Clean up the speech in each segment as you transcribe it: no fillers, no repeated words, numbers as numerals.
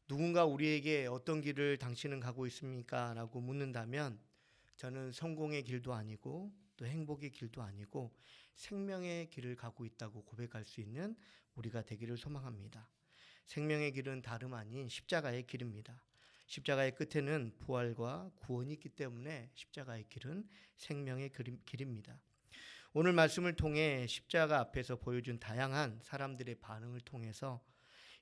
누군가 우리에게 어떤 길을 당신은 가고 있습니까? 라고 묻는다면 저는 성공의 길도 아니고 또 행복의 길도 아니고 생명의 길을 가고 있다고 고백할 수 있는 우리가 되기를 소망합니다. 생명의 길은 다름 아닌 십자가의 길입니다. 십자가의 끝에는 부활과 구원이 있기 때문에 십자가의 길은 생명의 길입니다. 오늘 말씀을 통해 십자가 앞에서 보여준 다양한 사람들의 반응을 통해서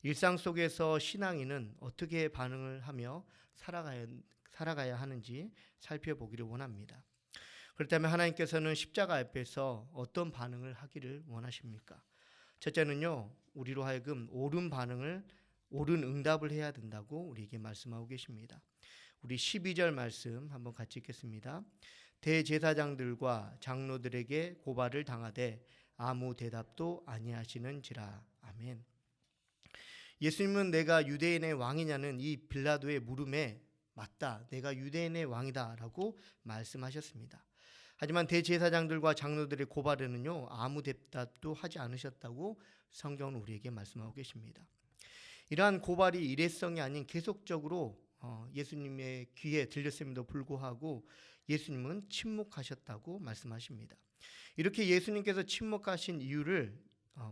일상 속에서 신앙인은 어떻게 반응을 하며 살아가야 하는지 살펴보기를 원합니다. 그렇다면 하나님께서는 십자가 앞에서 어떤 반응을 하기를 원하십니까? 첫째는요, 우리로 하여금 옳은 응답을 해야 된다고 우리에게 말씀하고 계십니다. 우리 12절 말씀 한번 같이 읽겠습니다. 대제사장들과 장로들에게 고발을 당하되 아무 대답도 아니하시는지라. 아멘. 예수님은 내가 유대인의 왕이냐는 이 빌라도의 물음에 맞다, 내가 유대인의 왕이다 라고 말씀하셨습니다. 하지만 대제사장들과 장로들의 고발에는요, 아무 대답도 하지 않으셨다고 성경은 우리에게 말씀하고 계십니다. 이러한 고발이 일회성이 아닌 계속적으로 예수님의 귀에 들렸음에도 불구하고 예수님은 침묵하셨다고 말씀하십니다. 이렇게 예수님께서 침묵하신 이유를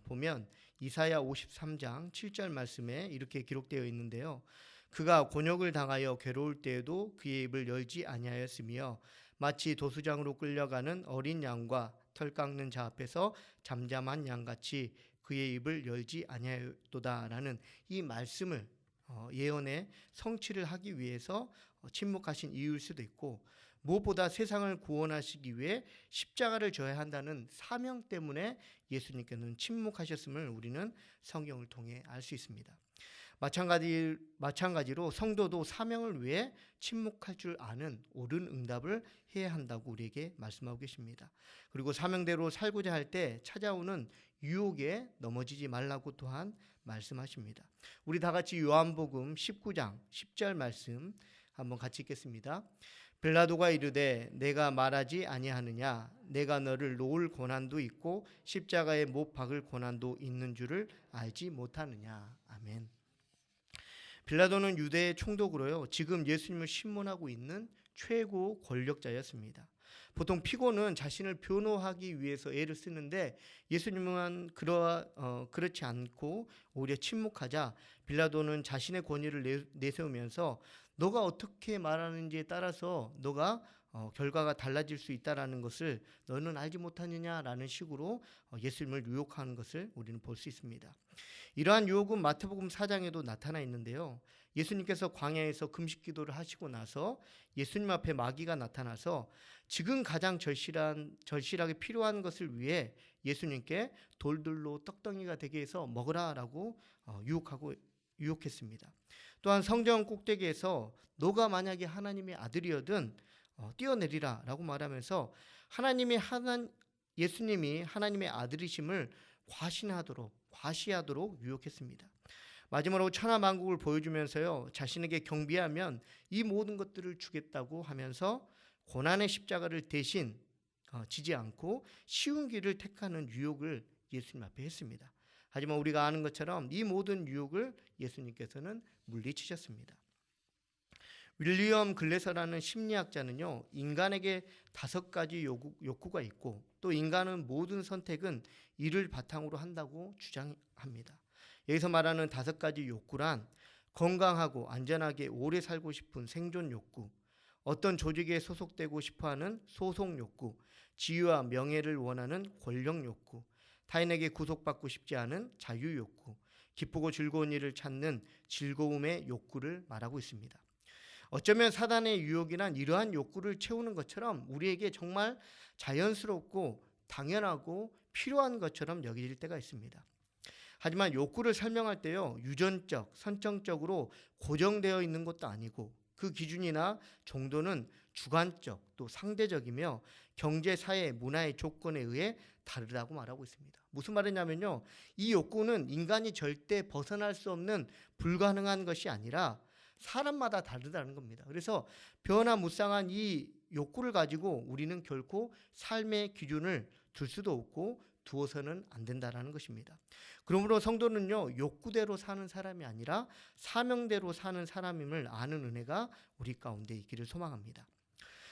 보면 이사야 53장 7절 말씀에 이렇게 기록되어 있는데요. 그가 곤욕을 당하여 괴로울 때에도 그의 입을 열지 아니하였으며 마치 도수장으로 끌려가는 어린 양과 털 깎는 자 앞에서 잠잠한 양같이 그의 입을 열지 아니하였도다라는 이 말씀을 예언의 성취를 하기 위해서 침묵하신 이유일 수도 있고, 무엇보다 세상을 구원하시기 위해 십자가를 져야 한다는 사명 때문에 예수님께서는 침묵하셨음을 우리는 성경을 통해 알 수 있습니다. 마찬가지로 성도도 사명을 위해 침묵할 줄 아는 옳은 응답을 해야 한다고 우리에게 말씀하고 계십니다. 그리고 사명대로 살고자 할 때 찾아오는 유혹에 넘어지지 말라고 또한 말씀하십니다. 우리 다 같이 요한복음 19장 10절 말씀 한번 같이 읽겠습니다. 빌라도가 이르되 내가 말하지 아니하느냐, 내가 너를 놓을 고난도 있고 십자가에 못 박을 고난도 있는 줄을 알지 못하느냐. 아멘. 빌라도는 유대의 총독으로요, 지금 예수님을 신문하고 있는 최고 권력자였습니다. 보통 피고는 자신을 변호하기 위해서 애를 쓰는데 예수님은 그렇지 않고 오히려 침묵하자 빌라도는 자신의 권위를 내세우면서 너가 어떻게 말하는지에 따라서 너가 결과가 달라질 수 있다라는 것을 너는 알지 못하느냐라는 식으로 예수님을 유혹하는 것을 우리는 볼 수 있습니다. 이러한 유혹은 마태복음 4장에도 나타나 있는데요. 예수님께서 광야에서 금식 기도를 하시고 나서 예수님 앞에 마귀가 나타나서 지금 가장 절실하게 필요한 것을 위해 예수님께 돌들로 떡덩이가 되게 해서 먹으라라고 유혹했습니다. 또한 성전 꼭대기에서 너가 만약에 하나님의 아들이어든 뛰어내리라 라고 말하면서 예수님이 하나님의 아들이심을 과시하도록 유혹했습니다. 마지막으로 천하만국을 보여주면서요, 자신에게 경비하면 이 모든 것들을 주겠다고 하면서 고난의 십자가를 대신 지지 않고 쉬운 길을 택하는 유혹을 예수님 앞에 했습니다. 하지만 우리가 아는 것처럼 이 모든 유혹을 예수님께서는 물리치셨습니다. 윌리엄 글래서라는 심리학자는요, 인간에게 5가지 욕구가 있고 또 인간은 모든 선택은 이를 바탕으로 한다고 주장합니다. 여기서 말하는 5가지 욕구란 건강하고 안전하게 오래 살고 싶은 생존 욕구, 어떤 조직에 소속되고 싶어하는 소속 욕구, 지위와 명예를 원하는 권력 욕구, 타인에게 구속받고 싶지 않은 자유 욕구, 기쁘고 즐거운 일을 찾는 즐거움의 욕구를 말하고 있습니다. 어쩌면 사단의 유혹이란 이러한 욕구를 채우는 것처럼 우리에게 정말 자연스럽고 당연하고 필요한 것처럼 여겨질 때가 있습니다. 하지만 욕구를 설명할 때요, 유전적, 선정적으로 고정되어 있는 것도 아니고 그 기준이나 정도는 주관적 또 상대적이며 경제, 사회, 문화의 조건에 의해 다르다고 말하고 있습니다. 무슨 말이냐면요, 이 욕구는 인간이 절대 벗어날 수 없는 불가능한 것이 아니라 사람마다 다르다는 겁니다. 그래서 변화무쌍한 이 욕구를 가지고 우리는 결코 삶의 기준을 둘 수도 없고 두어서는 안 된다라는 것입니다. 그러므로 성도는요, 욕구대로 사는 사람이 아니라 사명대로 사는 사람임을 아는 은혜가 우리 가운데 있기를 소망합니다.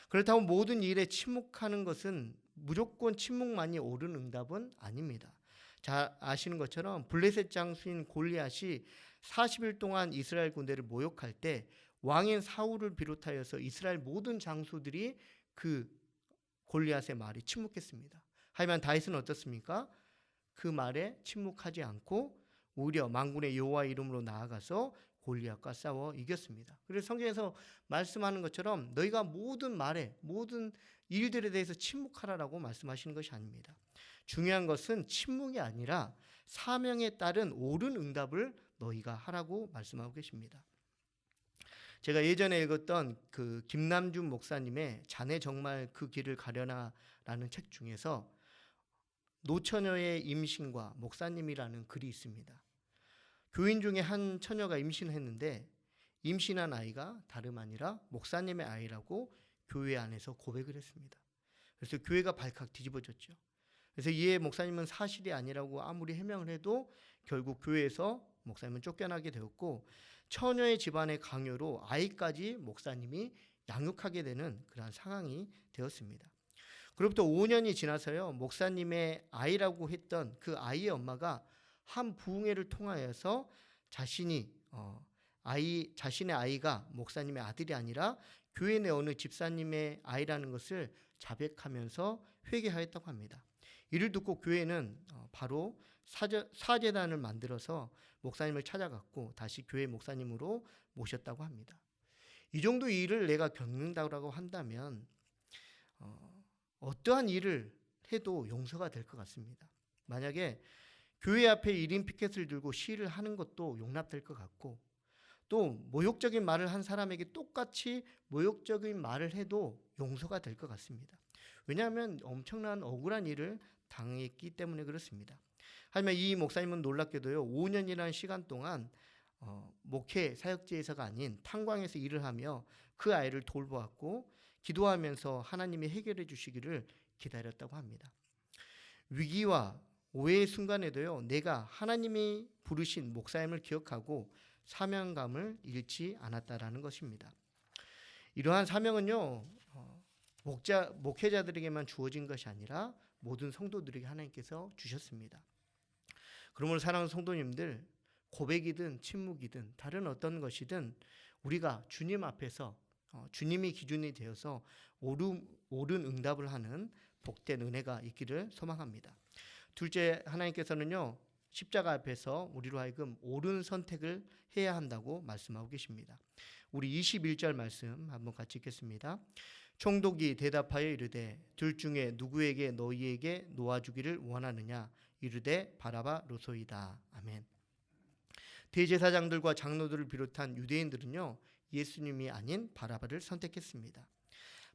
그렇다고 모든 일에 침묵하는 것은 무조건 침묵만이 옳은 응답은 아닙니다. 잘 아시는 것처럼 블레셋 장수인 골리앗이 40일 동안 이스라엘 군대를 모욕할 때 왕인 사울을 비롯하여서 이스라엘 모든 장수들이 그 골리앗의 말에 침묵했습니다. 하지만 다윗은 어떻습니까? 그 말에 침묵하지 않고 오히려 만군의 여호와 이름으로 나아가서 골리앗과 싸워 이겼습니다. 그래서 성경에서 말씀하는 것처럼 너희가 모든 말에 모든 일들에 대해서 침묵하라라고 말씀하시는 것이 아닙니다. 중요한 것은 침묵이 아니라 사명에 따른 옳은 응답을 너희가 하라고 말씀하고 계십니다. 제가 예전에 읽었던 그 김남준 목사님의 자네 정말 그 길을 가려나라는 책 중에서 노처녀의 임신과 목사님이라는 글이 있습니다. 교인 중에 한 처녀가 임신했는데 임신한 아이가 다름 아니라 목사님의 아이라고 교회 안에서 고백을 했습니다. 그래서 교회가 발칵 뒤집어졌죠. 그래서 이에 목사님은 사실이 아니라고 아무리 해명을 해도 결국 교회에서 목사님은 쫓겨나게 되었고 처녀의 집안의 강요로 아이까지 목사님이 양육하게 되는 그러한 상황이 되었습니다. 그로부터 5년이 지나서요, 목사님의 아이라고 했던 그 아이의 엄마가 한 부흥회를 통하여서 자신의 아이가 목사님의 아들이 아니라 교회 내 어느 집사님의 아이라는 것을 자백하면서 회개하였다고 합니다. 이를 듣고 교회는 바로 사제단을 만들어서 목사님을 찾아갔고 다시 교회 목사님으로 모셨다고 합니다. 이 정도 일을 내가 겪는다고 한다면 어떠한 일을 해도 용서가 될 것 같습니다. 만약에 교회 앞에 1인 피켓을 들고 시위를 하는 것도 용납될 것 같고 또 모욕적인 말을 한 사람에게 똑같이 모욕적인 말을 해도 용서가 될 것 같습니다. 왜냐하면 엄청난 억울한 일을 당했기 때문에 그렇습니다. 하지만 이 목사님은 놀랍게도요, 5년이라는 시간 동안 목회 사역지에서가 아닌 탄광에서 일을 하며 그 아이를 돌보았고 기도하면서 하나님이 해결해 주시기를 기다렸다고 합니다. 위기와 오해의 순간에도요, 내가 하나님이 부르신 목사님을 기억하고 사명감을 잃지 않았다라는 것입니다. 이러한 사명은요, 목회자들에게만 주어진 것이 아니라 모든 성도들에게 하나님께서 주셨습니다. 그러므로 사랑하는 성도님들, 고백이든 침묵이든 다른 어떤 것이든 우리가 주님 앞에서 주님이 기준이 되어서 옳은 응답을 하는 복된 은혜가 있기를 소망합니다. 둘째, 하나님께서는요, 십자가 앞에서 우리로 하여금 옳은 선택을 해야 한다고 말씀하고 계십니다. 우리 21절 말씀 한번 같이 읽겠습니다. 총독이 대답하여 이르되 둘 중에 누구에게 너희에게 놓아주기를 원하느냐 이르되 바라바로소이다. 아멘. 대제사장들과 장로들을 비롯한 유대인들은요, 예수님이 아닌 바라바를 선택했습니다.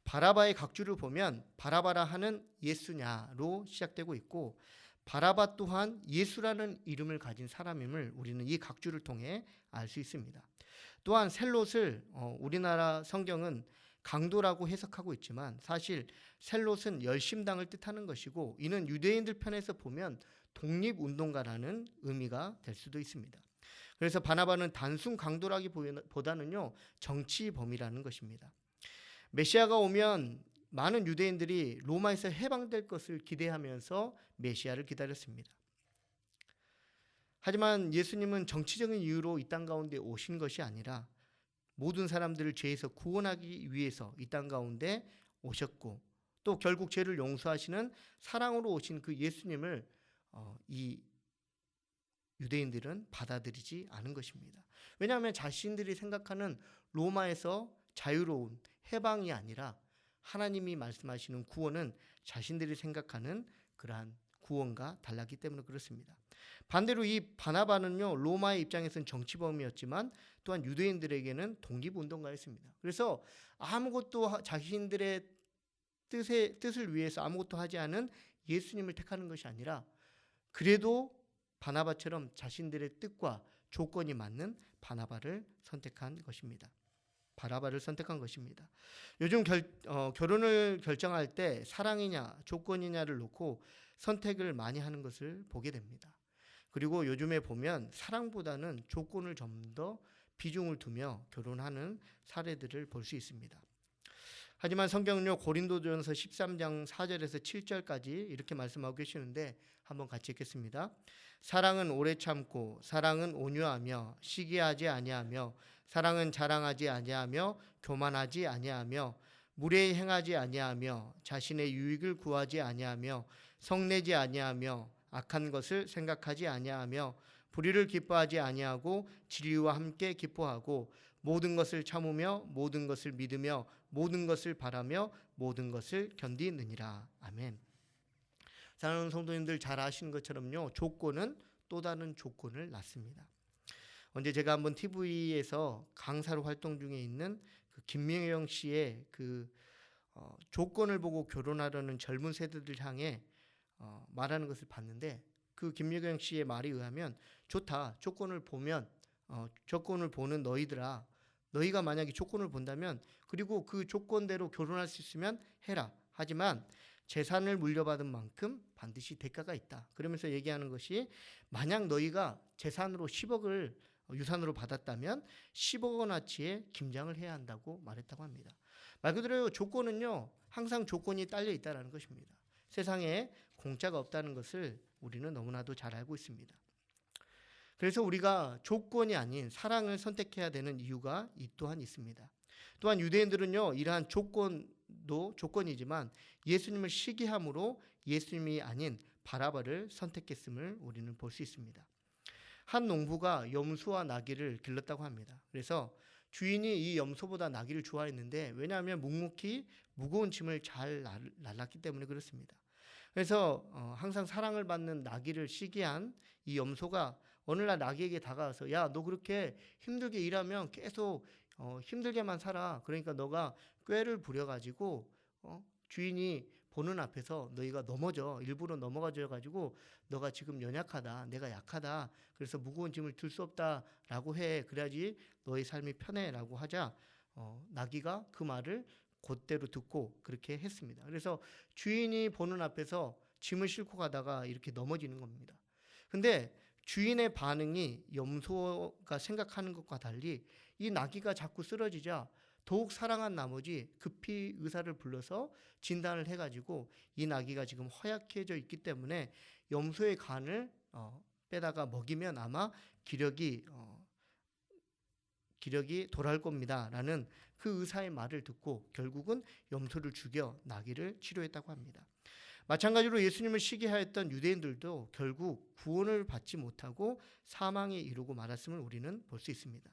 바라바의 각주를 보면 바라바라 하는 예수냐로 시작되고 있고 바라바 또한 예수라는 이름을 가진 사람임을 우리는 이 각주를 통해 알 수 있습니다. 또한 셀롯을 우리나라 성경은 강도라고 해석하고 있지만 사실 셀롯은 열심당을 뜻하는 것이고 이는 유대인들 편에서 보면 독립운동가라는 의미가 될 수도 있습니다. 그래서 바나바는 단순 강도라기보다는요, 정치범이라는 것입니다. 메시아가 오면 많은 유대인들이 로마에서 해방될 것을 기대하면서 메시아를 기다렸습니다. 하지만 예수님은 정치적인 이유로 이 땅 가운데 오신 것이 아니라 모든 사람들을 죄에서 구원하기 위해서 이 땅 가운데 오셨고 또 결국 죄를 용서하시는 사랑으로 오신 그 예수님을 이 유대인들은 받아들이지 않은 것입니다. 왜냐하면 자신들이 생각하는 로마에서 자유로운 해방이 아니라 하나님이 말씀하시는 구원은 자신들이 생각하는 그러한 구원과 달랐기 때문에 그렇습니다. 반대로 이 바나바는요, 로마의 입장에서는 정치범이었지만 또한 유대인들에게는 독립운동가였습니다. 그래서 아무것도 자신들의 뜻을 위해서 아무것도 하지 않은 예수님을 택하는 것이 아니라 그래도 바나바처럼 자신들의 뜻과 조건이 맞는 바나바를 선택한 것입니다. 바라바를 선택한 것입니다. 요즘 결혼을 결정할 때 사랑이냐 조건이냐를 놓고 선택을 많이 하는 것을 보게 됩니다. 그리고 요즘에 보면 사랑보다는 조건을 좀 더 비중을 두며 결혼하는 사례들을 볼 수 있습니다. 하지만 성경은요, 고린도전서 13장 4절에서 7절까지 이렇게 말씀하고 계시는데 한번 같이 읽겠습니다. 사랑은 오래 참고 사랑은 온유하며 시기하지 아니하며 사랑은 자랑하지 아니하며 교만하지 아니하며 무례히 행하지 아니하며 자신의 유익을 구하지 아니하며 성내지 아니하며 악한 것을 생각하지 아니하며 불의를 기뻐하지 아니하고 진리와 함께 기뻐하고 모든 것을 참으며 모든 것을 믿으며 모든 것을 바라며 모든 것을 견디느니라. 아멘. 사랑하는 성도님들 잘 아시는 것처럼요, 조건은 또 다른 조건을 낳습니다. 언제 제가 한번 TV에서 강사로 활동 중에 있는 그 김명영 씨의 조건을 보고 결혼하려는 젊은 세대들 향해 말하는 것을 봤는데, 그 김명영 씨의 말에 의하면 좋다. 조건을 보는 너희들아, 너희가 만약에 조건을 본다면 그리고 그 조건대로 결혼할 수 있으면 해라. 하지만 재산을 물려받은 만큼 반드시 대가가 있다. 그러면서 얘기하는 것이, 만약 너희가 재산으로 10억을 유산으로 받았다면 10억 원어치의 김장을 해야 한다고 말했다고 합니다. 말 그대로 조건은요, 항상 조건이 딸려 있다는 것입니다. 세상에 공짜가 없다는 것을 우리는 너무나도 잘 알고 있습니다. 그래서 우리가 조건이 아닌 사랑을 선택해야 되는 이유가 이 또한 있습니다. 또한 유대인들은요, 이러한 조건도 조건이지만 예수님을 시기함으로 예수님이 아닌 바라바를 선택했음을 우리는 볼 수 있습니다. 한 농부가 염소와 나귀를 길렀다고 합니다. 그래서 주인이 이 염소보다 나귀를 좋아했는데, 왜냐하면 묵묵히 무거운 짐을 잘 날랐기 때문에 그렇습니다. 그래서 항상 사랑을 받는 나귀를 시기한 이 염소가 어느 날 나귀에게 다가와서, 야, 너 그렇게 힘들게 일하면 계속 힘들게만 살아. 그러니까 너가 꾀를 부려가지고 주인이 보는 앞에서 너희가 일부러 넘어가져가지고 너가 지금 연약하다, 내가 약하다, 그래서 무거운 짐을 들 수 없다라고 해. 그래야지 너의 삶이 편해라고 하자 나귀가 그 말을 곧대로 듣고 그렇게 했습니다. 그래서 주인이 보는 앞에서 짐을 싣고 가다가 이렇게 넘어지는 겁니다. 근데 주인의 반응이 염소가 생각하는 것과 달리 이 나귀가 자꾸 쓰러지자 더욱 사랑한 나머지 급히 의사를 불러서 진단을 해가지고 이 나귀가 지금 허약해져 있기 때문에 염소의 간을 빼다가 먹이면 아마 기력이 돌아올 겁니다 라는 그 의사의 말을 듣고 결국은 염소를 죽여 나귀를 치료했다고 합니다. 마찬가지로 예수님을 시기하였던 유대인들도 결국 구원을 받지 못하고 사망에 이르고 말았음을 우리는 볼 수 있습니다.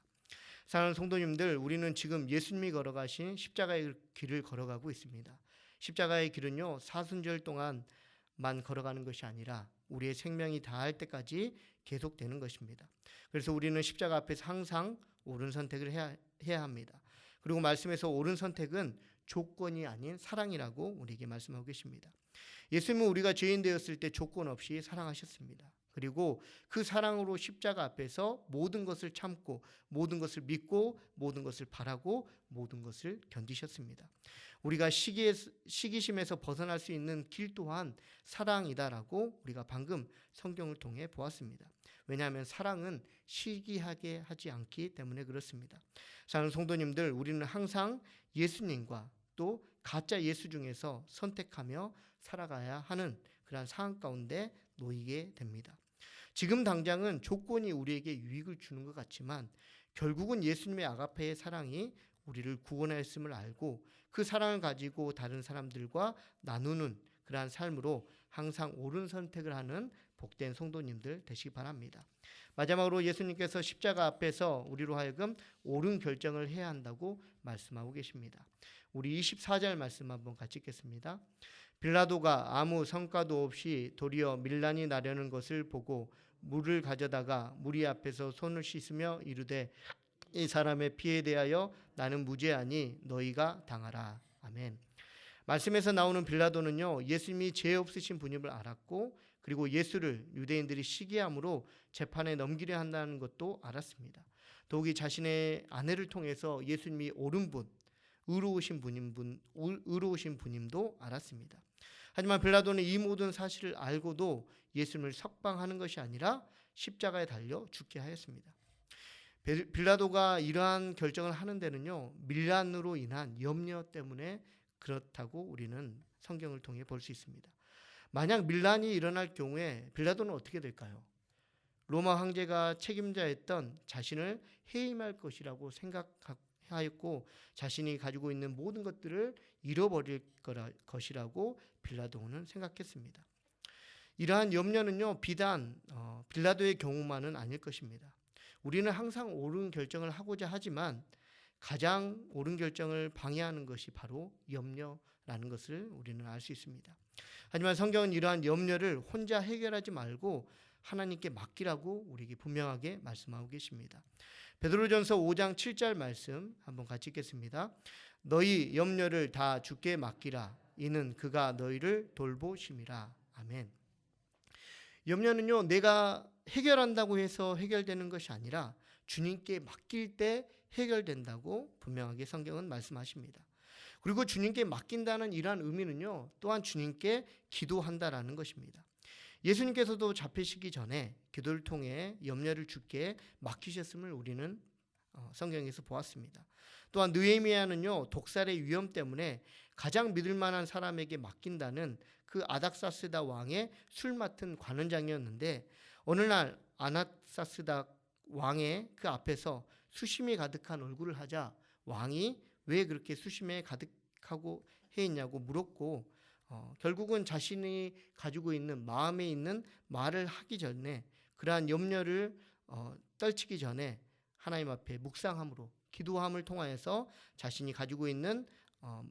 사랑하는 성도님들, 우리는 지금 예수님이 걸어가신 십자가의 길을 걸어가고 있습니다. 십자가의 길은요, 사순절 동안만 걸어가는 것이 아니라 우리의 생명이 다할 때까지 계속되는 것입니다. 그래서 우리는 십자가 앞에서 항상 옳은 선택을 해야 합니다. 그리고 말씀에서 옳은 선택은 조건이 아닌 사랑이라고 우리에게 말씀하고 계십니다. 예수님은 우리가 죄인 되었을 때 조건 없이 사랑하셨습니다. 그리고 그 사랑으로 십자가 앞에서 모든 것을 참고 모든 것을 믿고 모든 것을 바라고 모든 것을 견디셨습니다. 우리가 시기심에서 벗어날 수 있는 길 또한 사랑이다라고 우리가 방금 성경을 통해 보았습니다. 왜냐하면 사랑은 시기하게 하지 않기 때문에 그렇습니다. 사랑하는 성도님들, 우리는 항상 예수님과 또 가짜 예수 중에서 선택하며 살아가야 하는 그런 상황 가운데 놓이게 됩니다. 지금 당장은 조건이 우리에게 유익을 주는 것 같지만 결국은 예수님의 아가페의 사랑이 우리를 구원하였음을 알고 그 사랑을 가지고 다른 사람들과 나누는 그러한 삶으로 항상 옳은 선택을 하는 복된 성도님들 되시기 바랍니다. 마지막으로 예수님께서 십자가 앞에서 우리로 하여금 옳은 결정을 해야 한다고 말씀하고 계십니다. 우리 24절 말씀 한번 같이 읽겠습니다. 빌라도가 아무 성과도 없이 도리어 밀란이 나려는 것을 보고 물을 가져다가 무리 앞에서 손을 씻으며 이르되 이 사람의 피에 대하여 나는 무죄하니 너희가 당하라. 아멘. 말씀에서 나오는 빌라도는요, 예수님이 죄 없으신 분임을 알았고 그리고 예수를 유대인들이 시기함으로 재판에 넘기려 한다는 것도 알았습니다. 더욱이 자신의 아내를 통해서 예수님이 옳은 분, 의로우신 분임도 알았습니다. 하지만 빌라도는 이 모든 사실을 알고도 예수님을 석방하는 것이 아니라 십자가에 달려 죽게 하였습니다. 빌라도가 이러한 결정을 하는 데는요, 밀란으로 인한 염려 때문에 그렇다고 우리는 성경을 통해 볼 수 있습니다. 만약 밀란이 일어날 경우에 빌라도는 어떻게 될까요? 로마 황제가 책임자였던 자신을 해임할 것이라고 생각하였고 자신이 가지고 있는 모든 것들을 잃어버릴 것이라고 빌라도는 생각했습니다. 이러한 염려는요, 비단 빌라도의 경우만은 아닐 것입니다. 우리는 항상 옳은 결정을 하고자 하지만 가장 옳은 결정을 방해하는 것이 바로 염려라는 것을 우리는 알 수 있습니다. 하지만 성경은 이러한 염려를 혼자 해결하지 말고 하나님께 맡기라고 우리에게 분명하게 말씀하고 계십니다. 베드로전서 5장 7절 말씀 한번 같이 읽겠습니다. 너희 염려를 다 주께 맡기라. 이는 그가 너희를 돌보심이라. 아멘. 염려는요, 내가 해결한다고 해서 해결되는 것이 아니라 주님께 맡길 때 해결된다고 분명하게 성경은 말씀하십니다. 그리고 주님께 맡긴다는 이러한 의미는요, 또한 주님께 기도한다라는 것입니다. 예수님께서도 잡히시기 전에 기도를 통해 염려를 주께 맡기셨음을 우리는 성경에서 보았습니다. 또한 느헤미야는요, 독살의 위험 때문에 가장 믿을 만한 사람에게 맡긴다는 그 아닥사스다 왕의 술 맡은 관원장이었는데 어느 날 아닥사스다 왕의 그 앞에서 수심이 가득한 얼굴을 하자 왕이 왜 그렇게 수심에 가득하고 해 있냐고 물었고 결국은 자신이 가지고 있는 마음에 있는 말을 하기 전에 그러한 염려를 떨치기 전에 하나님 앞에 묵상함으로 기도함을 통하여서 자신이 가지고 있는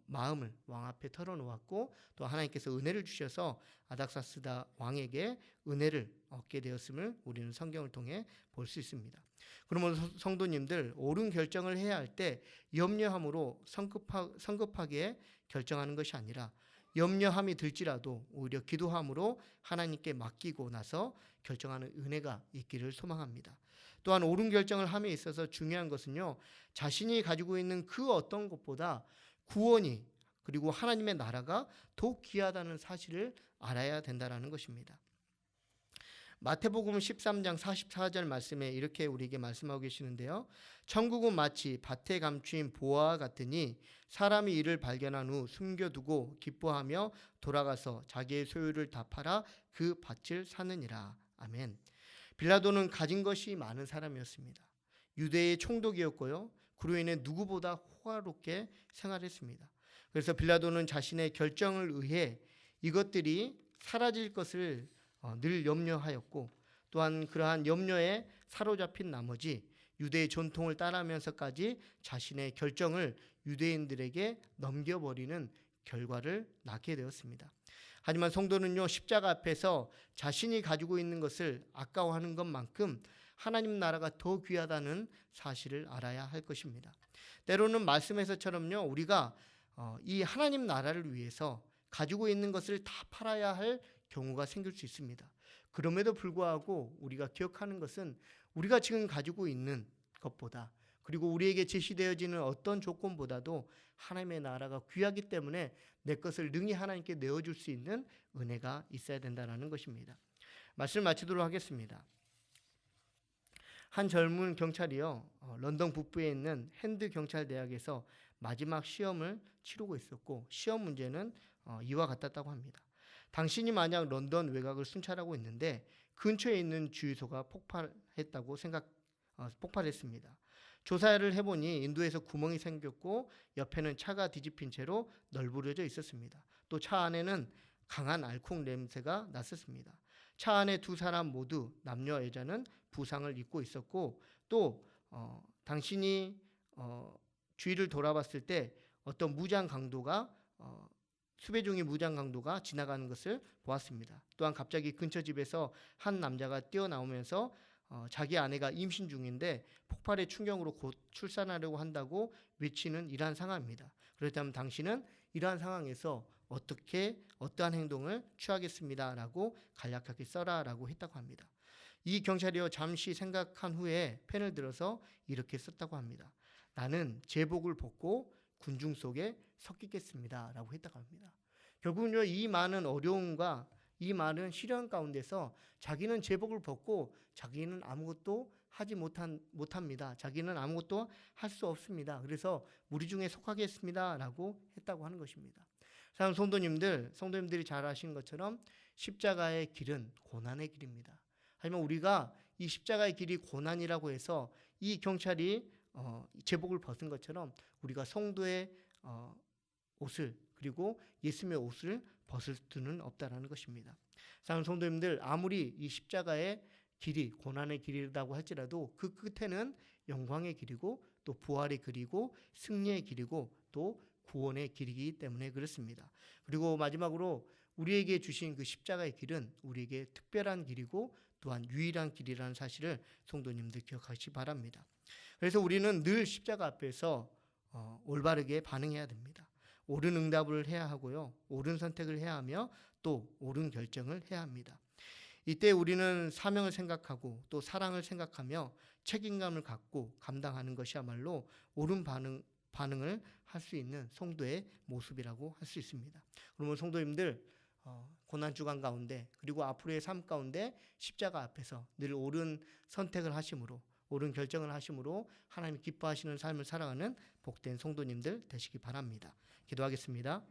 마음을 왕 앞에 털어놓았고 또 하나님께서 은혜를 주셔서 아닥사스다 왕에게 은혜를 얻게 되었음을 우리는 성경을 통해 볼 수 있습니다. 그러면 성도님들 옳은 결정을 해야 할 때 염려함으로 성급하게 결정하는 것이 아니라 염려함이 들지라도 오히려 기도함으로 하나님께 맡기고 나서 결정하는 은혜가 있기를 소망합니다. 또한 옳은 결정을 함에 있어서 중요한 것은요, 자신이 가지고 있는 그 어떤 것보다 구원이 그리고 하나님의 나라가 더 귀하다는 사실을 알아야 된다는 것입니다. 마태복음 13장 44절 말씀에 이렇게 우리에게 말씀하고 계시는데요. 천국은 마치 밭에 감추인 보화와 같으니 사람이 이를 발견한 후 숨겨두고 기뻐하며 돌아가서 자기의 소유를 다 팔아 그 밭을 사느니라. 아멘. 빌라도는 가진 것이 많은 사람이었습니다. 유대의 총독이었고요. 그로 인해 누구보다 호화롭게 생활했습니다. 그래서 빌라도는 자신의 결정을 의해 이것들이 사라질 것을 늘 염려하였고 또한 그러한 염려에 사로잡힌 나머지 유대의 전통을 따르면서까지 자신의 결정을 유대인들에게 넘겨버리는 결과를 낳게 되었습니다. 하지만 성도는요, 십자가 앞에서 자신이 가지고 있는 것을 아까워하는 것만큼 하나님 나라가 더 귀하다는 사실을 알아야 할 것입니다. 때로는 말씀에서처럼요, 우리가 이 하나님 나라를 위해서 가지고 있는 것을 다 팔아야 할 경우가 생길 수 있습니다. 그럼에도 불구하고 우리가 기억하는 것은 우리가 지금 가지고 있는 것보다 그리고 우리에게 제시되어지는 어떤 조건보다도 하나님의 나라가 귀하기 때문에 내 것을 능히 하나님께 내어줄 수 있는 은혜가 있어야 된다는 것입니다. 말씀을 마치도록 하겠습니다. 한 젊은 경찰이요, 런던 북부에 있는 핸드 경찰대학에서 마지막 시험을 치르고 있었고 시험 문제는 이와 같았다고 합니다. 당신이 만약 런던 외곽을 순찰하고 있는데 근처에 있는 주유소가 폭발했습니다. 조사를 해보니 인도에서 구멍이 생겼고 옆에는 차가 뒤집힌 채로 널브러져 있었습니다. 또 차 안에는 강한 알코올 냄새가 났었습니다. 차 안에 두 사람 모두 남녀 여자는 부상을 입고 있었고 또 당신이 주위를 돌아봤을 때 어떤 무장 강도가 수배종이 무장 강도가 지나가는 것을 보았습니다. 또한 갑자기 근처 집에서 한 남자가 뛰어나오면서 자기 아내가 임신 중인데 폭발의 충격으로 곧 출산하려고 한다고 외치는 이러한 상황입니다. 그렇다면 당신은 이러한 상황에서 어떠한 행동을 취하겠습니다라고 간략하게 써라라고 했다고 합니다. 이 경찰이요 잠시 생각한 후에 펜을 들어서 이렇게 썼다고 합니다. 나는 제복을 벗고 군중 속에 섞이겠습니다. 라고 했다고 합니다. 결국은요, 이 많은 어려움과 이 많은 시련 가운데서 자기는 제복을 벗고 자기는 아무것도 하지 못합니다. 자기는 아무것도 할 수 없습니다. 그래서 무리 중에 속하겠습니다. 라고 했다고 하는 것입니다. 사랑하는 성도님들이 잘 아시는 것처럼 십자가의 길은 고난의 길입니다. 하지만 우리가 이 십자가의 길이 고난이라고 해서 이 경찰이 제복을 벗은 것처럼 우리가 성도의 옷을 그리고 예수님의 옷을 벗을 수는 없다라는 것입니다. 사랑하는 성도님들, 아무리 이 십자가의 길이 고난의 길이라고 할지라도 그 끝에는 영광의 길이고 또 부활의 길이고 승리의 길이고 또 구원의 길이기 때문에 그렇습니다. 그리고 마지막으로 우리에게 주신 그 십자가의 길은 우리에게 특별한 길이고 또한 유일한 길이라는 사실을 성도님들 기억하시기 바랍니다. 그래서 우리는 늘 십자가 앞에서 올바르게 반응해야 됩니다. 옳은 응답을 해야 하고요. 옳은 선택을 해야 하며 또 옳은 결정을 해야 합니다. 이때 우리는 사명을 생각하고 또 사랑을 생각하며 책임감을 갖고 감당하는 것이야말로 옳은 반응을 할 수 있는 성도의 모습이라고 할 수 있습니다. 그러면 성도님들 고난주간 가운데 그리고 앞으로의 삶 가운데 십자가 앞에서 늘 옳은 선택을 하심으로 옳은 결정을 하심으로 하나님 기뻐하시는 삶을 살아가는 복된 성도님들 되시기 바랍니다. 기도하겠습니다.